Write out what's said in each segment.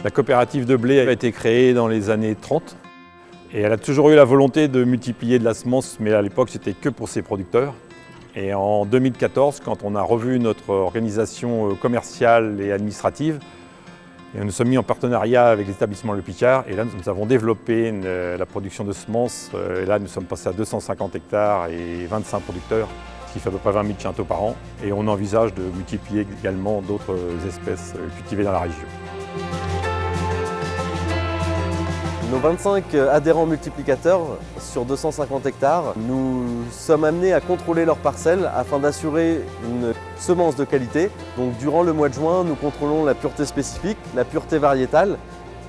La coopérative de blé a été créée dans les années 30 et elle a toujours eu la volonté de multiplier de la semence, mais à l'époque c'était que pour ses producteurs. Et en 2014, quand on a revu notre organisation commerciale et administrative, et nous sommes mis en partenariat avec l'établissement Le Picard et là nous avons développé la production de semences. Et là nous sommes passés à 250 hectares et 25 producteurs, ce qui fait à peu près 20 000 quintaux par an. Et on envisage de multiplier également d'autres espèces cultivées dans la région. Nos 25 adhérents multiplicateurs sur 250 hectares, nous sommes amenés à contrôler leurs parcelles afin d'assurer une semence de qualité. Donc durant le mois de juin, nous contrôlons la pureté spécifique, la pureté variétale,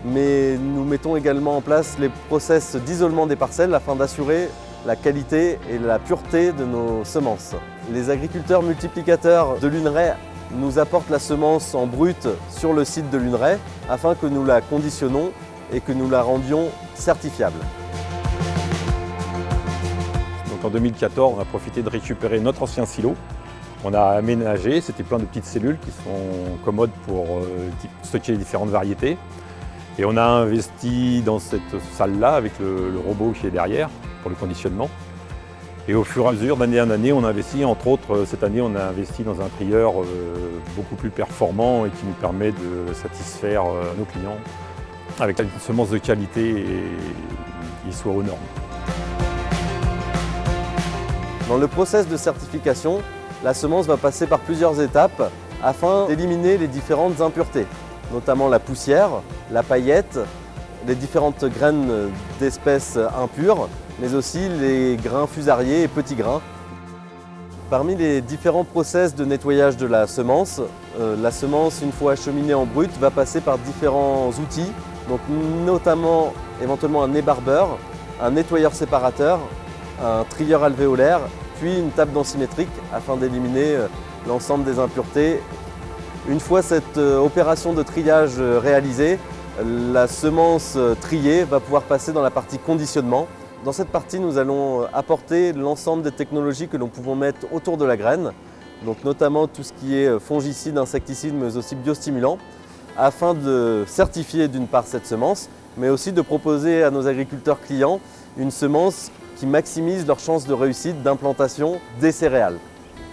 mais nous mettons également en place les process d'isolement des parcelles afin d'assurer la qualité et la pureté de nos semences. Les agriculteurs multiplicateurs de Luneray nous apportent la semence en brut sur le site de Luneray afin que nous la conditionnons et que nous la rendions certifiable. Donc en 2014, on a profité de récupérer notre ancien silo. On a aménagé, c'était plein de petites cellules qui sont commodes pour stocker les différentes variétés. Et on a investi dans cette salle-là avec le robot qui est derrière pour le conditionnement. Et au fur et à mesure, d'année en année, on a investi, entre autres, cette année, on a investi dans un trieur beaucoup plus performant et qui nous permet de satisfaire nos clients avec une semence de qualité et qui soit aux normes. Dans le process de certification, la semence va passer par plusieurs étapes afin d'éliminer les différentes impuretés, notamment la poussière, la paillette, les différentes graines d'espèces impures, mais aussi les grains fusariés et petits grains. Parmi les différents process de nettoyage de la semence, une fois acheminée en brut, va passer par différents outils, donc notamment éventuellement un ébarbeur, un nettoyeur séparateur, un trieur alvéolaire, puis une table densimétrique afin d'éliminer l'ensemble des impuretés. Une fois cette opération de triage réalisée, la semence triée va pouvoir passer dans la partie conditionnement. Dans cette partie, nous allons apporter l'ensemble des technologies que nous pouvons mettre autour de la graine, donc notamment tout ce qui est fongicide, insecticide, mais aussi biostimulant, afin de certifier d'une part cette semence, mais aussi de proposer à nos agriculteurs clients une semence qui maximise leurs chances de réussite d'implantation des céréales.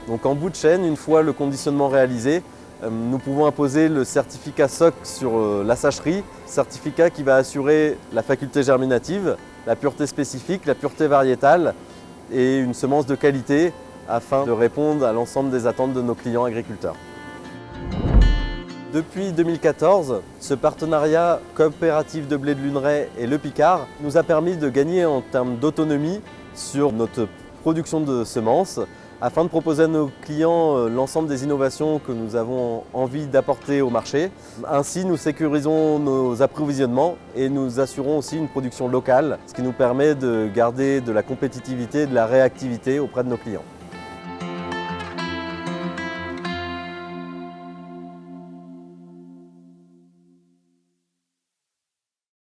Donc en bout de chaîne, une fois le conditionnement réalisé, nous pouvons imposer le certificat SOC sur la sacherie, certificat qui va assurer la faculté germinative, la pureté spécifique, la pureté variétale et une semence de qualité afin de répondre à l'ensemble des attentes de nos clients agriculteurs. Depuis 2014, ce partenariat coopérative de blé de Luneray et Le Picard nous a permis de gagner en termes d'autonomie sur notre production de semences afin de proposer à nos clients l'ensemble des innovations que nous avons envie d'apporter au marché. Ainsi, nous sécurisons nos approvisionnements et nous assurons aussi une production locale, ce qui nous permet de garder de la compétitivité et de la réactivité auprès de nos clients.